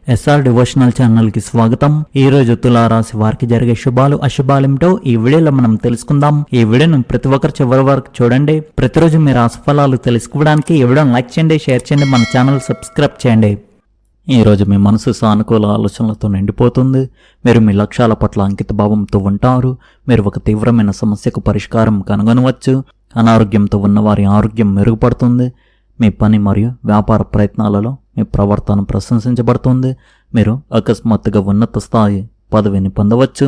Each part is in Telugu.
ఎస్ఆర్ డివోషనల్ ఛానల్ కి స్వాగతం. ఈ రోజు తులారాశి వారికి జరిగే శుభాలు అశుభాలేమిటో ఈ వీడియోలో మనం తెలుసుకుందాం. ఈ వీడియోను ప్రతి ఒక్కరు చివరి వరకు చూడండి. ప్రతిరోజు మీ రాశి ఫలాలు తెలుసుకోవడానికి ఈ వీడియోను లైక్ చేయండి, షేర్ చేయండి, మన ఛానల్ సబ్స్క్రైబ్ చేయండి. ఈ రోజు మీ మనసు సానుకూల ఆలోచనలతో నిండిపోతుంది. మీరు మీ లక్ష్యాల పట్ల అంకిత భావంతో ఉంటారు. మీరు ఒక తీవ్రమైన సమస్యకు పరిష్కారం కనుగొనవచ్చు. అనారోగ్యంతో ఉన్న వారి ఆరోగ్యం మెరుగుపడుతుంది. మీ పని మరియు వ్యాపార ప్రయత్నాలలో మీ ప్రవర్తన ప్రశంసించబడుతుంది. మీరు అకస్మాత్తుగా ఉన్నత స్థాయి పదవిని పొందవచ్చు.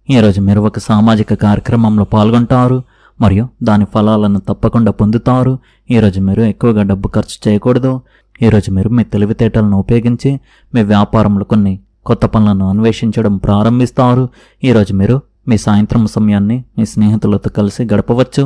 ఈరోజు మీరు ఒక సామాజిక కార్యక్రమంలో పాల్గొంటారు మరియు దాని ఫలాలను తప్పకుండా పొందుతారు. ఈరోజు మీరు ఎక్కువగా డబ్బు ఖర్చు చేయకూడదు. ఈరోజు మీరు మీ తెలివితేటలను ఉపయోగించి మీ వ్యాపారంలో కొన్ని కొత్త పనులను అన్వేషించడం ప్రారంభిస్తారు. ఈరోజు మీరు మీ సాయంత్రం సమయాన్ని మీ స్నేహితులతో కలిసి గడపవచ్చు.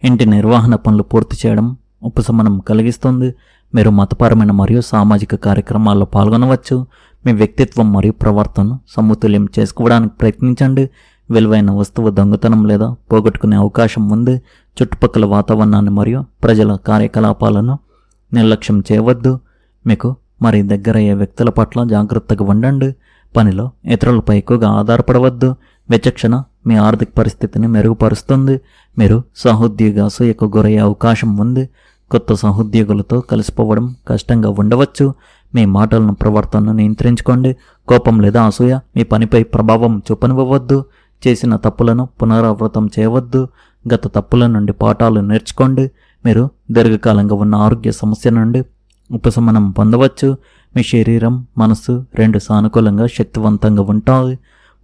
ఇంటి నిర్వహణ పనులు పూర్తి చేయడం ఉపశమనం కలిగిస్తుంది. మీరు మతపరమైన మరియు సామాజిక కార్యక్రమాల్లో పాల్గొనవచ్చు. మీ వ్యక్తిత్వం మరియు ప్రవర్తనను సమతుల్యం చేసుకోవడానికి ప్రయత్నించండి. విలువైన వస్తువు దొంగతనం లేదా పోగొట్టుకునే అవకాశం ఉంది. చుట్టుపక్కల వాతావరణాన్ని మరియు ప్రజల కార్యకలాపాలను నిర్లక్ష్యం చేయవద్దు. మీకు మరి దగ్గరయ్యే వ్యక్తుల పట్ల జాగ్రత్తగా ఉండండి. పనిలో ఇతరులపై ఎక్కువగా ఆధారపడవద్దు. విచక్షణ మీ ఆర్థిక పరిస్థితిని మెరుగుపరుస్తుంది. మీరు సహోద్యోగ అసూయకు గురయ్యే అవకాశం ఉంది. కొత్త సహోద్యోగులతో కలిసిపోవడం కష్టంగా ఉండవచ్చు. మీ మాటలను ప్రవర్తనను నియంత్రించుకోండి. కోపం లేదా అసూయ మీ పనిపై ప్రభావం చూపనివ్వవద్దు. చేసిన తప్పులను పునరావృతం చేయవద్దు. గత తప్పుల నుండి పాఠాలు నేర్చుకోండి. మీరు దీర్ఘకాలంగా ఉన్న ఆరోగ్య సమస్య నుండి ఉపశమనం పొందవచ్చు. మీ శరీరం మనస్సు రెండు సానుకూలంగా శక్తివంతంగా ఉంటాయి.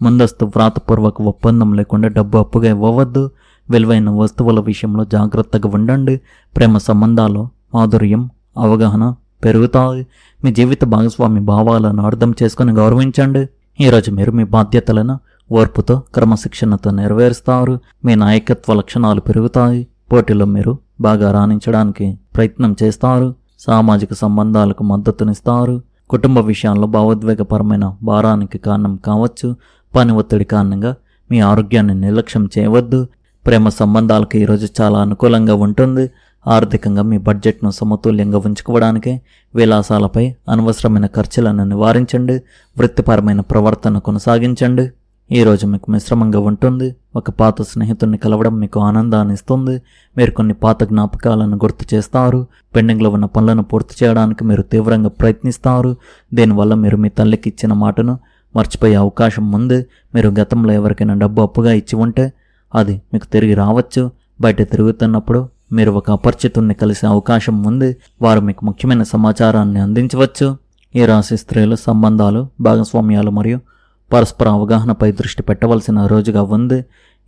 ముందస్తు వ్రాతపూర్వక ఒప్పందం లేకుండా డబ్బు అప్పుగా ఇవ్వవద్దు. విలువైన వస్తువుల విషయంలో జాగ్రత్తగా ఉండండి. ప్రేమ సంబంధాలు మాధుర్యం అవగాహన పెరుగుతాయి. మీ జీవిత భాగస్వామి భావాలను అర్థం చేసుకుని గౌరవించండి. ఈరోజు మీరు మీ బాధ్యతలను ఓర్పుతో క్రమశిక్షణతో నెరవేరుస్తారు. మీ నాయకత్వ లక్షణాలు పెరుగుతాయి. పోటీలో మీరు బాగా రాణించడానికి ప్రయత్నం చేస్తారు. సామాజిక సంబంధాలకు మద్దతునిస్తారు. కుటుంబ విషయాల్లో భావోద్వేగపరమైన భారానికి కారణం కావచ్చు. పని ఒత్తిడి కారణంగా మీ ఆరోగ్యాన్ని నిర్లక్ష్యం చేయవద్దు. ప్రేమ సంబంధాలకు ఈరోజు చాలా అనుకూలంగా ఉంటుంది. ఆర్థికంగా మీ బడ్జెట్ను సమతుల్యంగా ఉంచుకోవడానికి విలాసాలపై అనవసరమైన ఖర్చులను నివారించండి. వృత్తిపరమైన ప్రవర్తన కొనసాగించండి. ఈరోజు మీకు మిశ్రమంగా ఉంటుంది. ఒక పాత స్నేహితుడిని కలవడం మీకు ఆనందాన్ని ఇస్తుంది. మీరు కొన్ని పాత జ్ఞాపకాలను గుర్తు చేస్తారు. పెండింగ్లో ఉన్న పనులను పూర్తి చేయడానికి మీరు తీవ్రంగా ప్రయత్నిస్తారు. దీనివల్ల మీరు మీ తల్లికి ఇచ్చిన మాటను మర్చిపోయే అవకాశం ఉంది. మీరు గతంలో ఎవరికైనా డబ్బు అప్పుగా ఇచ్చి ఉంటే అది మీకు తిరిగి రావచ్చు. బయట తిరుగుతున్నప్పుడు మీరు ఒక అపరిచితుడిని కలిసే అవకాశం ఉంది. వారు మీకు ముఖ్యమైన సమాచారాన్ని అందించవచ్చు. ఈ రాశి స్త్రీలు సంబంధాలు భాగస్వామ్యాలు మరియు పరస్పర అవగాహనపై దృష్టి పెట్టవలసిన రోజుగా ఉంది.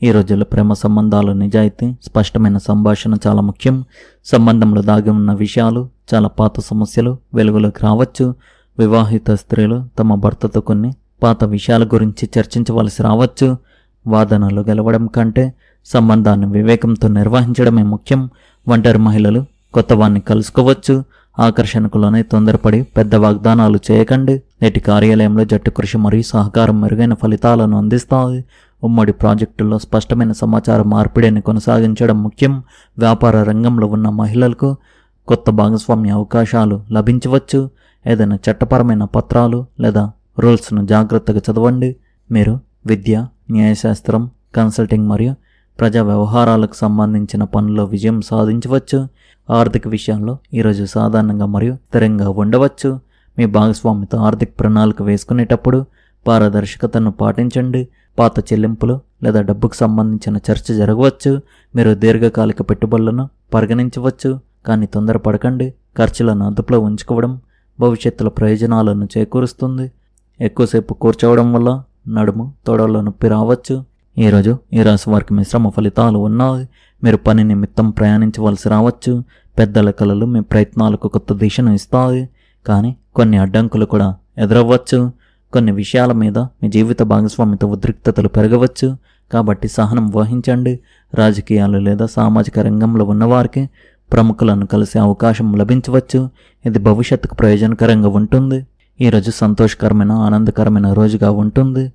ఈ రోజుల్లో ప్రేమ సంబంధాలు నిజాయితీ స్పష్టమైన సంభాషణ చాలా ముఖ్యం. సంబంధంలో దాగి ఉన్న విషయాలు చాలా పాత సమస్యలు వెలుగులోకి రావచ్చు. వివాహిత స్త్రీలు తమ భర్తతో కొన్ని పాత విషయాల గురించి చర్చించవలసి రావచ్చు. వాదనలు గెలవడం కంటే సంబంధాన్ని వివేకంతో నిర్వహించడమే ముఖ్యం. ఒంటరి మహిళలు కొత్త వారిని కలుసుకోవచ్చు. ఆకర్షణకులోనే తొందరపడి పెద్ద వాగ్దానాలు చేయకండి. నేటి కార్యాలయంలో జట్టు కృషి మరియు సహకారం మెరుగైన ఫలితాలను అందిస్తాయి. ఉమ్మడి ప్రాజెక్టుల్లో స్పష్టమైన సమాచార మార్పిడిని కొనసాగించడం ముఖ్యం. వ్యాపార రంగంలో ఉన్న మహిళలకు కొత్త భాగస్వామ్య అవకాశాలు లభించవచ్చు. ఏదైనా చట్టపరమైన పత్రాలు లేదా రూల్స్ను జాగ్రత్తగా చదవండి. మీరు విద్య, న్యాయశాస్త్రం, కన్సల్టింగ్ మరియు ప్రజా వ్యవహారాలకు సంబంధించిన పనుల్లో విజయం సాధించవచ్చు. ఆర్థిక విషయాల్లో ఈరోజు సాధారణంగా మరియు స్థిరంగా ఉండవచ్చు. మీ భాగస్వామితో ఆర్థిక ప్రణాళిక వేసుకునేటప్పుడు పారదర్శకతను పాటించండి. పాత చెల్లింపులు లేదా డబ్బుకు సంబంధించిన చర్చ జరగవచ్చు. మీరు దీర్ఘకాలిక పెట్టుబడులను పరిగణించవచ్చు, కానీ తొందరపడకండి. ఖర్చులను అదుపులో ఉంచుకోవడం భవిష్యత్తులో ప్రయోజనాలను చేకూరుస్తుంది. ఎక్కువసేపు కూర్చోవడం వల్ల నడుము తొడల్లో నొప్పి రావచ్చు. ఈరోజు ఈ రాశి వారికి మిశ్రమ ఫలితాలు ఉన్నాయి. మీరు పని నిమిత్తం ప్రయాణించవలసి రావచ్చు. పెద్దల కళలు మీ ప్రయత్నాలకు కొత్త దిశను ఇస్తాయి, కానీ కొన్ని అడ్డంకులు కూడా ఎదురవ్వచ్చు. కొన్ని విషయాల మీద మీ జీవిత భాగస్వామితో ఉద్రిక్తతలు పెరగవచ్చు, కాబట్టి సహనం వహించండి. రాజకీయాలు లేదా సామాజిక రంగంలో ఉన్నవారికి ప్రముఖులను కలిసే అవకాశం లభించవచ్చు. ఇది భవిష్యత్తుకు ప్రయోజనకరంగా ఉంటుంది. ఈరోజు సంతోషకరమైన ఆనందకరమైన రోజుగా ఉంటుంది.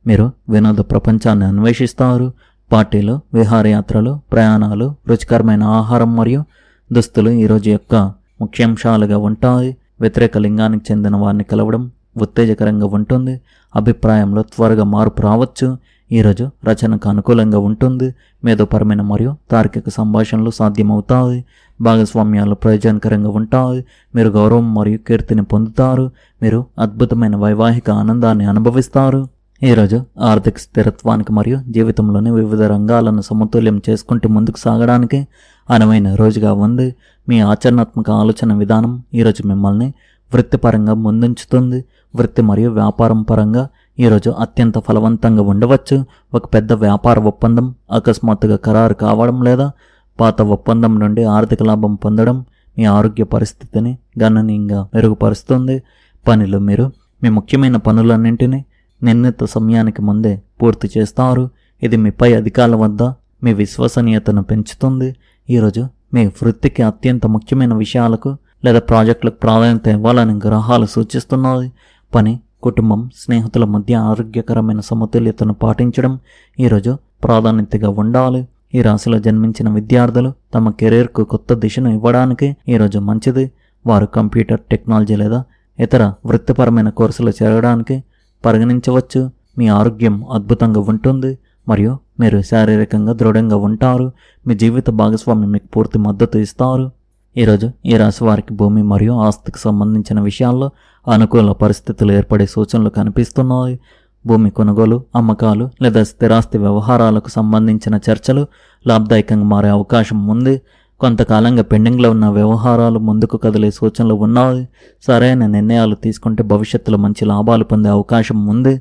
మీరు వినోద ప్రపంచాన్ని అన్వేషిస్తారు. పార్టీలు, విహారయాత్రలు, ప్రయాణాలు, రుచికరమైన ఆహారం మరియు దుస్తులు ఈరోజు యొక్క ముఖ్యాంశాలుగా ఉంటాయి. వ్యతిరేక లింగానికి చెందిన వారిని కలవడం ఉత్తేజకరంగా ఉంటుంది. అభిప్రాయంలో త్వరగా మార్పు రావచ్చు. ఈరోజు రచనకు అనుకూలంగా ఉంటుంది. మేధోపరమైన మరియు తార్కిక సంభాషణలు సాధ్యమవుతాయి. భాగస్వామ్యాలు ప్రయోజనకరంగా ఉంటాయి. మీరు గౌరవం మరియు కీర్తిని పొందుతారు. మీరు అద్భుతమైన వైవాహిక ఆనందాన్ని అనుభవిస్తారు. ఈరోజు ఆర్థిక స్థిరత్వానికి మరియు జీవితంలోని వివిధ రంగాలను సమతుల్యం చేసుకుంటూ ముందుకు సాగడానికి అనువైన రోజుగా ఉంది. మీ ఆచరణాత్మక ఆలోచన విధానం ఈరోజు మిమ్మల్ని వృత్తిపరంగా ముందుంచుతుంది. వృత్తి మరియు వ్యాపారం పరంగా ఈరోజు అత్యంత ఫలవంతంగా ఉండవచ్చు. ఒక పెద్ద వ్యాపార ఒప్పందం అకస్మాత్తుగా ఖరారు కావడం లేదా పాత ఒప్పందం నుండి ఆర్థిక లాభం పొందడం మీ ఆరోగ్య పరిస్థితిని గణనీయంగా మెరుగుపరుస్తుంది. పనిలో మీరు మీ ముఖ్యమైన పనులన్నింటినీ నిర్ణీత సమయానికి ముందే పూర్తి చేస్తారు. ఇది మీపై అధికారుల వద్ద మీ విశ్వసనీయతను పెంచుతుంది. ఈరోజు మీ వృత్తికి అత్యంత ముఖ్యమైన విషయాలకు లేదా ప్రాజెక్టులకు ప్రాధాన్యత ఇవ్వాలని గ్రహాలు సూచిస్తున్నాయి. పని, కుటుంబం, స్నేహితుల మధ్య ఆరోగ్యకరమైన సమతుల్యతను పాటించడం ఈరోజు ప్రాధాన్యతగా ఉండాలి. ఈ రాశిలో జన్మించిన విద్యార్థులు తమ కెరీర్కు కొత్త దిశను ఇవ్వడానికి ఈరోజు మంచిది. వారు కంప్యూటర్ టెక్నాలజీ లేదా ఇతర వృత్తిపరమైన కోర్సులు చేరడానికి పరిగణించవచ్చు. మీ ఆరోగ్యం అద్భుతంగా ఉంటుంది మరియు మీరు శారీరకంగా దృఢంగా ఉంటారు. మీ జీవిత భాగస్వామి మీకు పూర్తి మద్దతు ఇస్తారు. ఈరోజు ఈ రాశి వారికి భూమి మరియు ఆస్తికి సంబంధించిన విషయాల్లో అనుకూల పరిస్థితులు ఏర్పడే సూచనలు కనిపిస్తున్నాయి. భూమి కొనుగోలు, అమ్మకాలు లేదా స్థిరాస్తి వ్యవహారాలకు సంబంధించిన చర్చలు లాభదాయకంగా మారే అవకాశం ఉంది. కొంతకాలంగా పెండింగ్లో ఉన్న వ్యవహారాలు ముందుకు కదిలే సూచనలు ఉన్నాయి. సరైన నిర్ణయాలు తీసుకుంటే భవిష్యత్తులో మంచి లాభాలు పొందే అవకాశం ఉంది.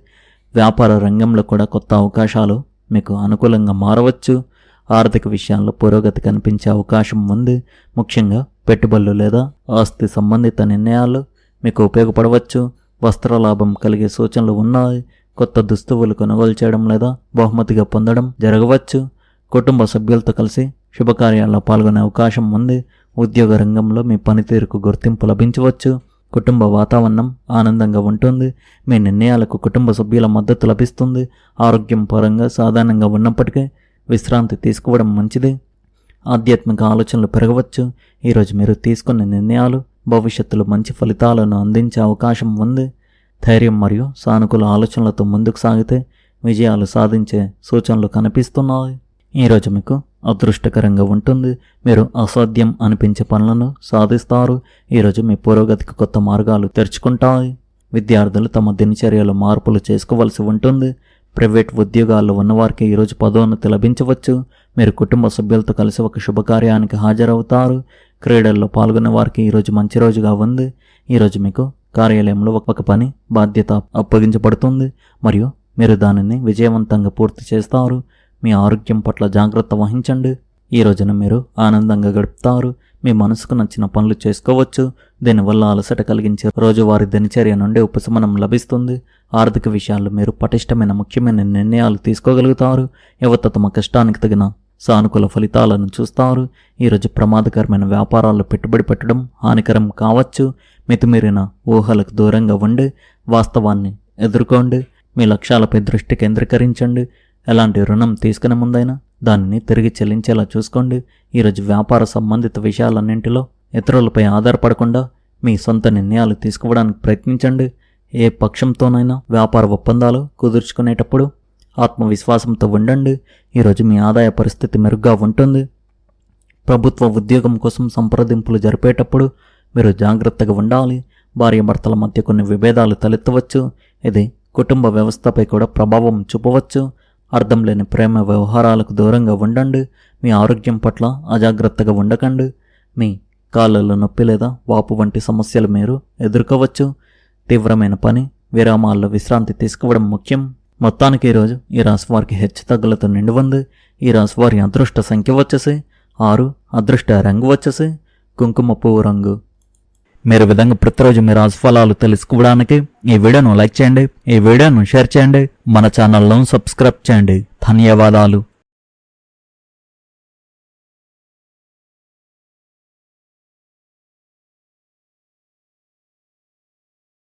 వ్యాపార రంగంలో కూడా కొత్త అవకాశాలు మీకు అనుకూలంగా మారవచ్చు. ఆర్థిక విషయాల్లో పురోగతి కనిపించే అవకాశం ఉంది. ముఖ్యంగా పెట్టుబడులు లేదా ఆస్తి సంబంధిత నిర్ణయాలు మీకు ఉపయోగపడవచ్చు. వస్త్ర లాభం కలిగే సూచనలు ఉన్నాయి. కొత్త దుస్తువులు కొనుగోలు చేయడం లేదా బహుమతిగా పొందడం జరగవచ్చు. కుటుంబ సభ్యులతో కలిసి శుభకార్యాల్లో పాల్గొనే అవకాశం ఉంది. ఉద్యోగ రంగంలో మీ పనితీరుకు గుర్తింపు లభించవచ్చు. కుటుంబ వాతావరణం ఆనందంగా ఉంటుంది. మీ నిర్ణయాలకు కుటుంబ సభ్యుల మద్దతు లభిస్తుంది. ఆరోగ్యం పరంగా సాధారణంగా ఉన్నప్పటికీ విశ్రాంతి తీసుకోవడం మంచిది. ఆధ్యాత్మిక ఆలోచనలు పెరగవచ్చు. ఈరోజు మీరు తీసుకున్న నిర్ణయాలు భవిష్యత్తులో మంచి ఫలితాలను అందించే అవకాశం ఉంది. ధైర్యం మరియు సానుకూల ఆలోచనలతో ముందుకు సాగితే విజయాలు సాధించే సూచనలు కనిపిస్తున్నాయి. ఈరోజు మీకు అదృష్టకరంగా ఉంటుంది. మీరు అసాధ్యం అనిపించే పనులను సాధిస్తారు. ఈరోజు మీ పురోగతికి కొత్త మార్గాలు తెరుచుకుంటాయి. విద్యార్థులు తమ దినచర్యలో మార్పులు చేసుకోవాల్సి ఉంటుంది. ప్రైవేట్ ఉద్యోగాల్లో ఉన్నవారికి ఈరోజు పదోన్నతి లభించవచ్చు. మీరు కుటుంబ సభ్యులతో కలిసి ఒక శుభకార్యానికి హాజరవుతారు. క్రీడల్లో పాల్గొనే వారికి ఈరోజు మంచి రోజుగా ఉంది. ఈరోజు మీకు కార్యాలయంలో ఒక పని బాధ్యత అప్పగించబడుతుంది మరియు మీరు దానిని విజయవంతంగా పూర్తి చేస్తారు. మీ ఆరోగ్యం పట్ల జాగ్రత్త వహించండి. ఈ రోజున మీరు ఆనందంగా గడుపుతారు. మీ మనసుకు నచ్చిన పనులు చేసుకోవచ్చు. దీనివల్ల అలసట కలిగించే రోజువారీ దినచర్య నుండి ఉపశమనం లభిస్తుంది. ఆర్థిక విషయాల్లో మీరు పటిష్టమైన ముఖ్యమైన నిర్ణయాలు తీసుకోగలుగుతారు. యువత తమ కష్టానికి తగిన సానుకూల ఫలితాలను చూస్తారు. ఈరోజు ప్రమాదకరమైన వ్యాపారాల్లో పెట్టుబడి పెట్టడం హానికరం కావచ్చు. మితిమీరిన ఊహలకు దూరంగా ఉండి వాస్తవాన్ని ఎదుర్కోండి. మీ లక్ష్యాలపై దృష్టి కేంద్రీకరించండి. ఎలాంటి రుణం తీసుకునే ముందైనా దానిని తిరిగి చెల్లించేలా చూసుకోండి. ఈరోజు వ్యాపార సంబంధిత విషయాలన్నింటిలో ఇతరులపై ఆధారపడకుండా మీ సొంత నిర్ణయాలు తీసుకోవడానికి ప్రయత్నించండి. ఏ పక్షంతోనైనా వ్యాపార ఒప్పందాలు కుదుర్చుకునేటప్పుడు ఆత్మవిశ్వాసంతో ఉండండి. ఈరోజు మీ ఆదాయ పరిస్థితి మెరుగ్గా ఉంటుంది. ప్రభుత్వ ఉద్యోగం కోసం సంప్రదింపులు జరిపేటప్పుడు మీరు జాగ్రత్తగా ఉండాలి. భార్యాభర్తల మధ్య కొన్ని విభేదాలు తలెత్తవచ్చు. ఇది కుటుంబ వ్యవస్థపై కూడా ప్రభావం చూపవచ్చు. అర్థం లేని ప్రేమ వ్యవహారాలకు దూరంగా ఉండండి. మీ ఆరోగ్యం పట్ల అజాగ్రత్తగా ఉండకండి. మీ కాళ్ళలో నొప్పి లేదా వాపు వంటి సమస్యలు మీరు ఎదుర్కోవచ్చు. తీవ్రమైన పని విరామాల్లో విశ్రాంతి తీసుకోవడం ముఖ్యం. మొత్తానికి ఈరోజు ఈ రాశి వారికి హెచ్చు తగ్గులతో నిండి ఉంది. ఈ రాశి వారి అదృష్ట సంఖ్య వచ్చేసి 6, అదృష్ట రంగు వచ్చేసి కుంకుమ పువ్వు రంగు. మీరు విధంగా ప్రతిరోజు మీ రాశి ఫలాలు తెలుసుకోవడానికి ఈ వీడియోను లైక్ చేయండి, ఈ వీడియోను షేర్ చేయండి, మన ఛానల్ను సబ్స్క్రైబ్ చేయండి. ధన్యవాదాలు.